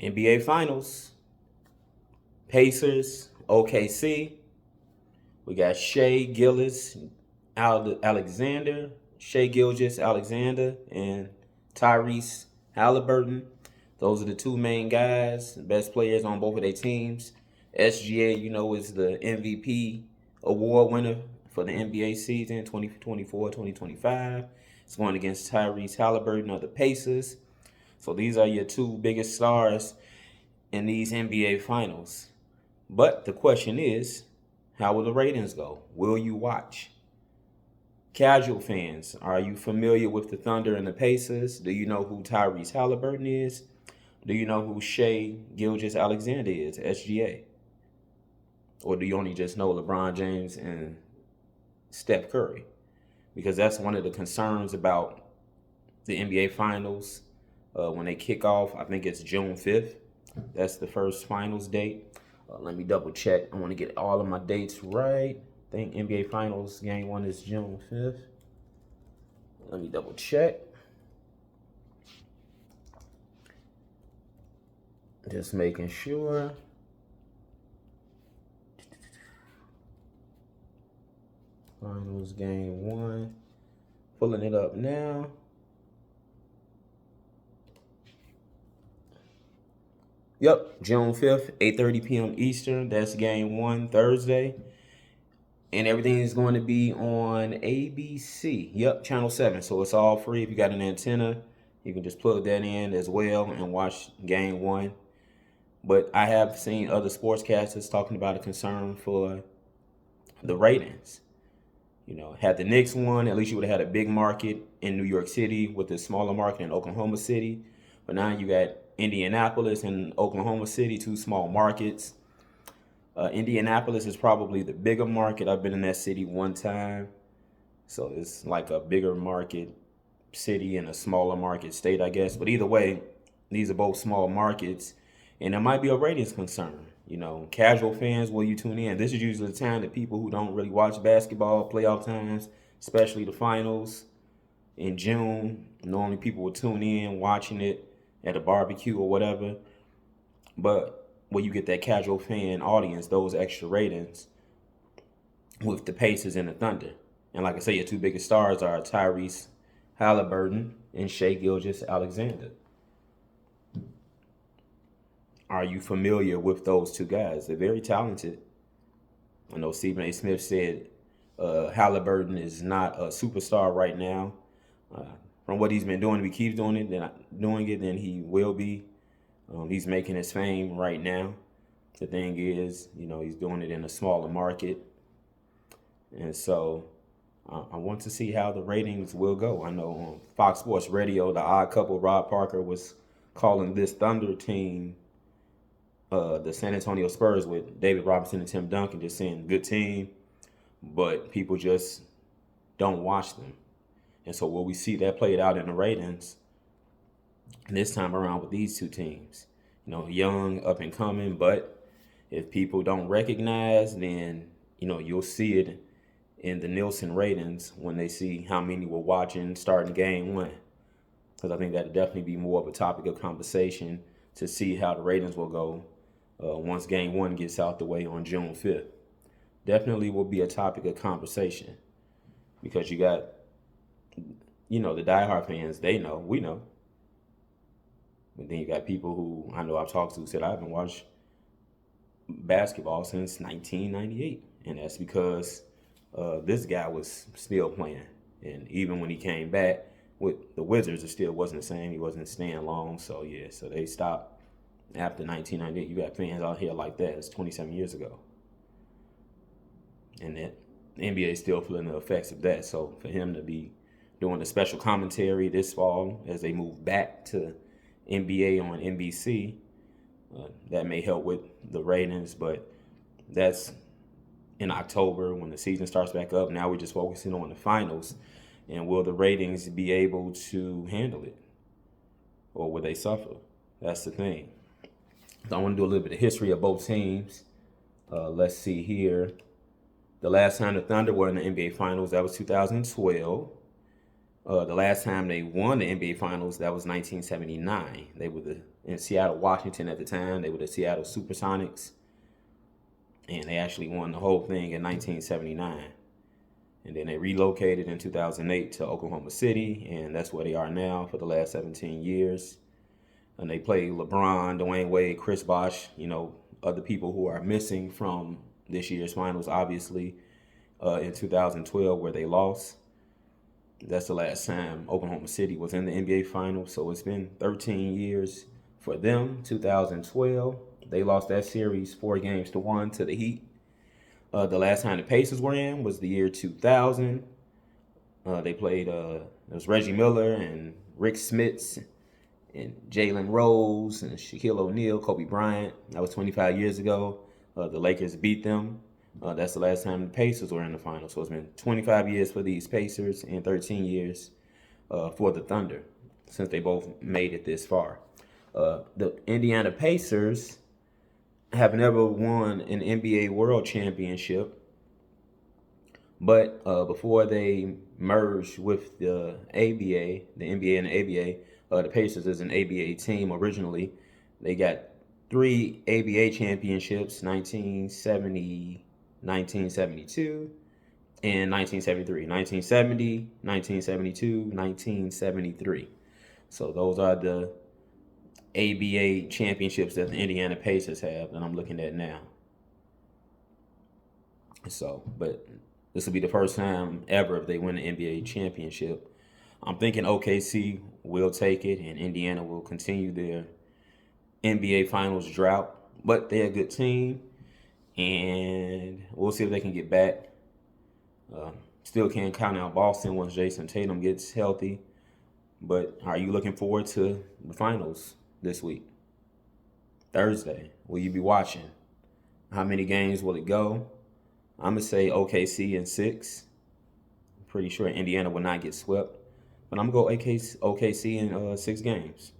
NBA Finals, Pacers, OKC. We got Alexander, Shea Gilgis Alexander, and Tyrese Halliburton. Those are the two main guys, the best players on both of their teams. SGA, is the MVP award winner for the NBA season 2024-2025. It's going against Tyrese Halliburton of the Pacers. So these are your two biggest stars in these NBA finals. But the question is, how will the ratings go? Will you watch? Casual fans, are you familiar with the Thunder and the Pacers? Do you know who Tyrese Halliburton is? Do you know who Shea Gilgis Alexander is, SGA? Or do you only just know LeBron James and Steph Curry? Because that's one of the concerns about the NBA Finals when they kick off. I think it's June 5th. That's the first finals date. Let me double check. I want to get all of my dates right. I think NBA Finals game 1 is June 5th. Let me double check. Just making sure. Finals game 1. Pulling it up now. Yep, June 5th, 8:30 p.m. Eastern. That's game 1, Thursday. And everything is going to be on ABC. Yep, Channel 7. So it's all free. If you got an antenna, you can just plug that in as well and watch game 1. But I have seen other sportscasters talking about a concern for the ratings. Had the Knicks won, at least you would have had a big market in New York City with a smaller market in Oklahoma City. But now you got Indianapolis and Oklahoma City, two small markets. Indianapolis is probably the bigger market. I've been in that city one time. So it's like a bigger market city and a smaller market state, I guess. But either way, these are both small markets. And there might be a ratings concern. Casual fans, will you tune in? This is usually the time that people who don't really watch basketball, playoff times, especially the finals in June, normally people will tune in watching it at a barbecue or whatever. But where you get that casual fan audience, those extra ratings with the Pacers and the Thunder. And like I say, your two biggest stars are Tyrese Halliburton and Shea Gilgis Alexander. Are you familiar with those two guys? They're very talented. I know Stephen A. Smith said Halliburton is not a superstar right now. From what he's been doing, if he keeps doing it, then he will be. He's making his fame right now. The thing is, he's doing it in a smaller market. And so I want to see how the ratings will go. I know on Fox Sports Radio, the odd couple, Rob Parker, was calling this Thunder team the San Antonio Spurs with David Robinson and Tim Duncan, just saying good team, but people just don't watch them. And so will we see that played out in the ratings this time around with these two teams? Young, up and coming, but if people don't recognize, then, you'll see it in the Nielsen ratings when they see how many were watching starting game 1. Because I think that'd definitely be more of a topic of conversation to see how the ratings will go once game 1 gets out the way on June 5th. Definitely will be a topic of conversation because you got, the diehard fans, they know, we know. But then you got people who I know I've talked to said I haven't watched basketball since 1998. And that's because this guy was still playing. And even when he came back with the Wizards, it still wasn't the same. He wasn't staying long. So, yeah, so they stopped after 1998. You got fans out here like that. It's 27 years ago. And that the NBA is still feeling the effects of that. So for him to be doing a special commentary this fall as they move back to NBA on NBC, that may help with the ratings, but that's in October when the season starts back up. Now we're just focusing on the finals, and will the ratings be able to handle it, or will they suffer? That's the thing. So I want to do a little bit of history of both teams. Let's see here. The last time the Thunder were in the NBA Finals, that was 2012. The last time they won the NBA Finals, that was 1979. They were in Seattle, Washington at the time. They were the Seattle Supersonics, and they actually won the whole thing in 1979. And then they relocated in 2008 to Oklahoma City, and that's where they are now for the last 17 years. And they play LeBron, Dwayne Wade, Chris Bosh, other people who are missing from this year's finals, obviously, in 2012 where they lost. That's the last time Oklahoma City was in the NBA Finals. So it's been 13 years for them. 2012, they lost that series 4-1 to the Heat. The last time the Pacers were in was the year 2000. They played, it was Reggie Miller and Rick Smits and Jalen Rose and Shaquille O'Neal, Kobe Bryant. That was 25 years ago. The Lakers beat them. That's the last time the Pacers were in the finals. So it's been 25 years for these Pacers and 13 years for the Thunder since they both made it this far. The Indiana Pacers have never won an NBA World Championship, but before they merged with the ABA, the NBA and the ABA, the Pacers is an ABA team originally. They got 3 ABA championships, 1970, 1972, and 1973. 1970, 1972, 1973. So those are the ABA championships that the Indiana Pacers have that I'm looking at now. So, but this will be the first time ever if they win an NBA championship. I'm thinking OKC will take it and Indiana will continue their NBA Finals drought. But they're a good team, and we'll see if they can get back. Still can't count out Boston once Jason Tatum gets healthy. But are you looking forward to the finals this week? Thursday, will you be watching? How many games will it go? I'm going to say OKC in 6. I'm pretty sure Indiana will not get swept. But I'm going to go OKC in 6 games.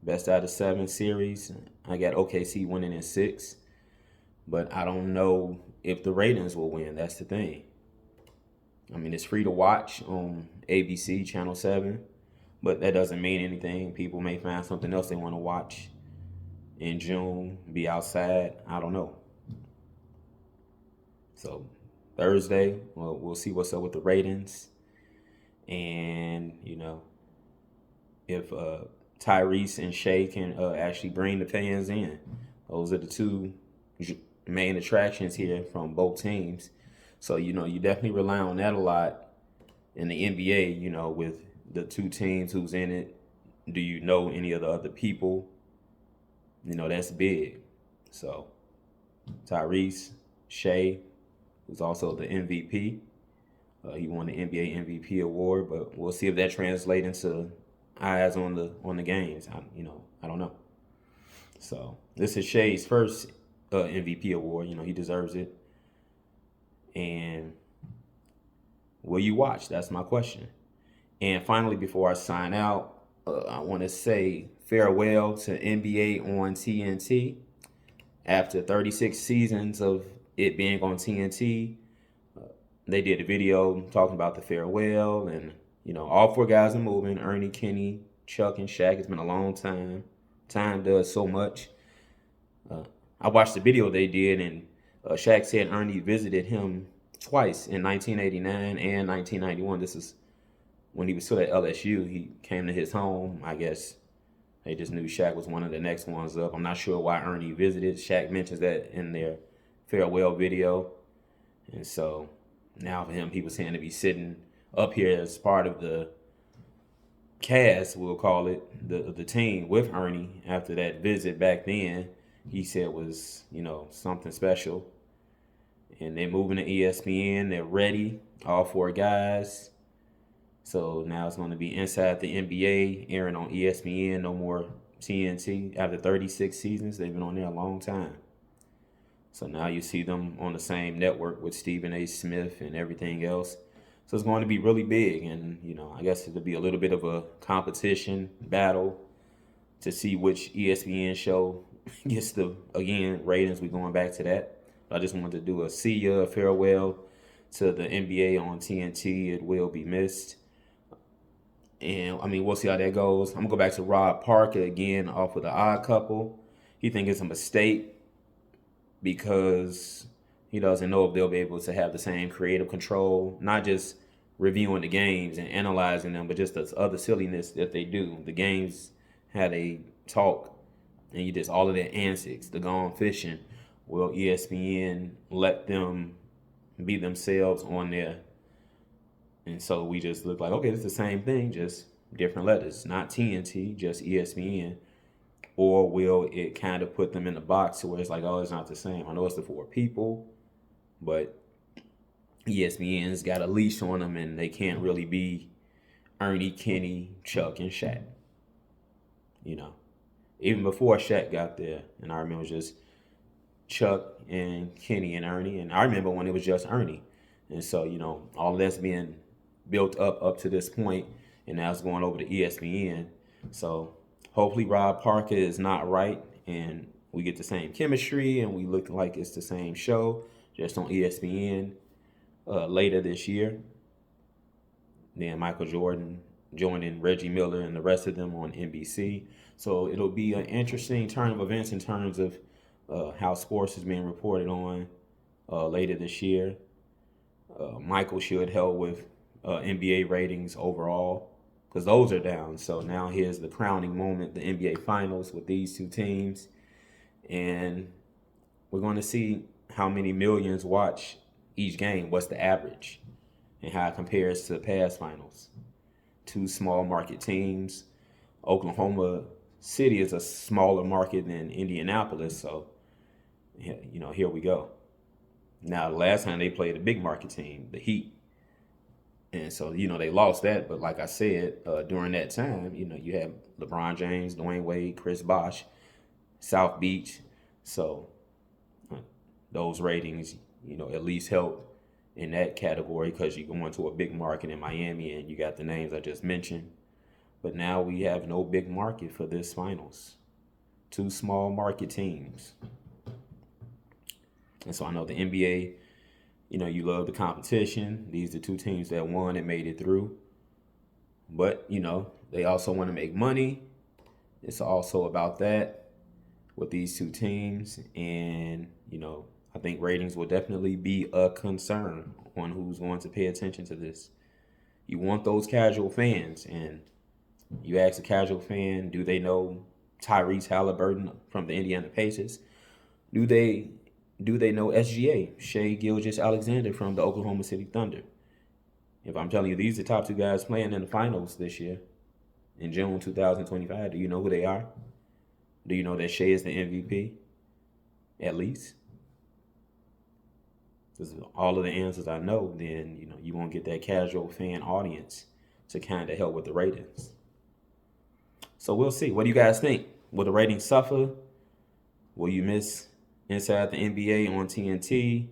Best out of 7 series. I got OKC winning in 6. But I don't know if the ratings will win. That's the thing. I mean, it's free to watch on ABC, Channel 7. But that doesn't mean anything. People may find something else they want to watch in June, be outside. I don't know. So Thursday, well, we'll see what's up with the ratings. And, if Tyrese and Shea can actually bring the fans in. Those are the 2 main attractions here from both teams. So, you definitely rely on that a lot in the NBA, with the 2 teams who's in it. Do you know any of the other people? That's big. So, Tyrese, Shea, who's also the MVP. He won the NBA MVP award, but we'll see if that translates into eyes on the games. I don't know. So, this is Shea's first MVP award. He deserves it. And will you watch? That's my question. And finally, before I sign out, I want to say farewell to NBA on TNT. After 36 seasons of it being on TNT, they did a video talking about the farewell. And, all 4 guys are moving. Ernie, Kenny, Chuck, and Shaq. It's been a long time. Time does so much. I watched the video they did, and Shaq said Ernie visited him twice in 1989 and 1991. This is when he was still at LSU. He came to his home. I guess they just knew Shaq was one of the next ones up. I'm not sure why Ernie visited. Shaq mentions that in their farewell video. And so now for him, he was saying to be sitting up here as part of the cast, we'll call it, the team with Ernie after that visit back then, he said was, something special. And they're moving to ESPN. They're ready, all 4 guys. So now it's going to be Inside the NBA, airing on ESPN, no more TNT. After 36 seasons, they've been on there a long time. So now you see them on the same network with Stephen A. Smith and everything else. So it's going to be really big. And, I guess it'll be a little bit of a competition battle to see which ESPN show gets the, again, ratings. We're going back to that. I just wanted to do a see ya, farewell to the NBA on TNT. It will be missed. And I mean, we'll see how that goes. I'm gonna go back to Rob Parker again off of The Odd Couple. He thinks it's a mistake because he doesn't know if they'll be able to have the same creative control, not just reviewing the games and analyzing them, but just the other silliness that they do. The games had a talk, and you just all of their antics, the gone fishing. Will ESPN let them be themselves on there? And so we just look like, okay, it's the same thing, just different letters, not TNT, just ESPN. Or will it kind of put them in the box to where it's like, oh, it's not the same? I know it's the four people, but ESPN's got a leash on them, and they can't really be Ernie, Kenny, Chuck, and Shaq. You know, even before Shaq got there, and I remember just Chuck and Kenny and Ernie, and I remember when it was just Ernie. And so, you know, all of that's being built up to this point, and now it's going over to ESPN. So hopefully Rob Parker is not right, and we get the same chemistry, and we look like it's the same show, just on ESPN later this year. Then Michael Jordan joining Reggie Miller and the rest of them on NBC. So it'll be an interesting turn of events in terms of how sports is being reported on later this year. Michael should help with NBA ratings overall, because those are down. So now here's the crowning moment, the NBA Finals with these two teams. And we're going to see how many millions watch each game, what's the average, and how it compares to the past finals. Two small market teams. Oklahoma City is a smaller market than Indianapolis, so, you know, here we go. Now, the last time they played a big market team, the Heat. And so, you know, they lost that. But like I said, during that time, you know, you had LeBron James, Dwayne Wade, Chris Bosh, South Beach. So those ratings, you know, at least help in that category, because you go into a big market in Miami and you got the names I just mentioned. But now we have no big market for this finals. Two small market teams. And so I know the NBA, you know, you love the competition. These are two teams that won and made it through. But, you know, they also want to make money. It's also about that with these two teams. And, you know, I think ratings will definitely be a concern on who's going to pay attention to this. You want those casual fans. And you ask a casual fan, do they know Tyrese Halliburton from the Indiana Pacers? Do they know SGA, Shea Gilgeous-Alexander from the Oklahoma City Thunder? If I'm telling you these are the top two guys playing in the finals this year, in June 2025, do you know who they are? Do you know that Shea is the MVP? At least? Because all of the answers I know, then, you know, you won't get that casual fan audience to kind of help with the ratings. So we'll see. What do you guys think? Will the ratings suffer? Will you miss Inside the NBA on TNT?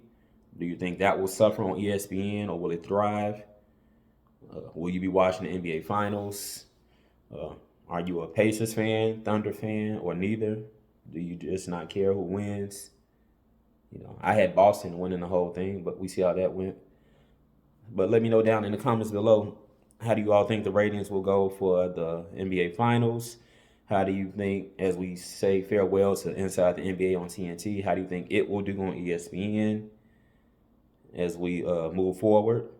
Do you think that will suffer on ESPN, or will it thrive? Will you be watching the NBA Finals? Are you a Pacers fan, Thunder fan, or neither? Do you just not care who wins? You know, I had Boston winning the whole thing, but we see how that went. But let me know down in the comments below, how do you all think the ratings will go for the NBA Finals? How do you think, as we say farewell to Inside the NBA on TNT, how do you think it will do on ESPN as we move forward?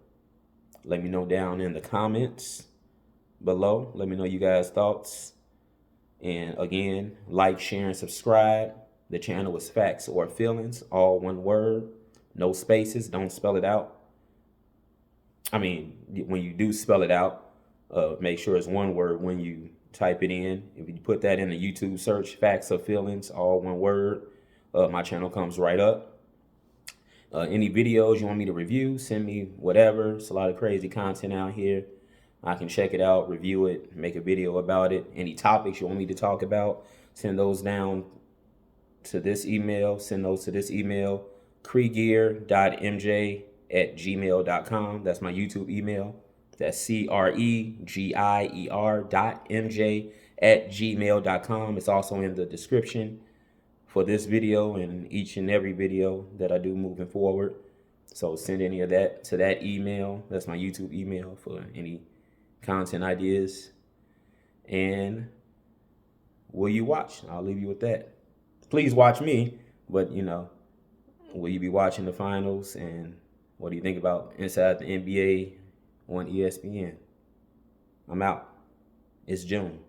Let me know down in the comments below. Let me know you guys' thoughts. And again, like, share, and subscribe. The channel is Facts or Feelings, all one word, no spaces, don't spell it out. I mean, when you do spell it out, make sure it's one word when you type it in. If you put that in the YouTube search, Facts or Feelings, all one word, my channel comes right up. Any videos you want me to review, send me whatever. It's a lot of crazy content out here. I can check it out, review it, make a video about it. Any topics you want me to talk about, send those down to this email. Send those to this email, kregier.mj@gmail.com. That's my YouTube email. That's CREGIER.MJ@gmail.com. It's also in the description for this video and each and every video that I do moving forward. So send any of that to that email. That's my YouTube email for any content ideas. And will you watch? I'll leave you with that. Please watch me, but will you be watching the finals? And what do you think about Inside the NBA on ESPN? I'm out. It's June.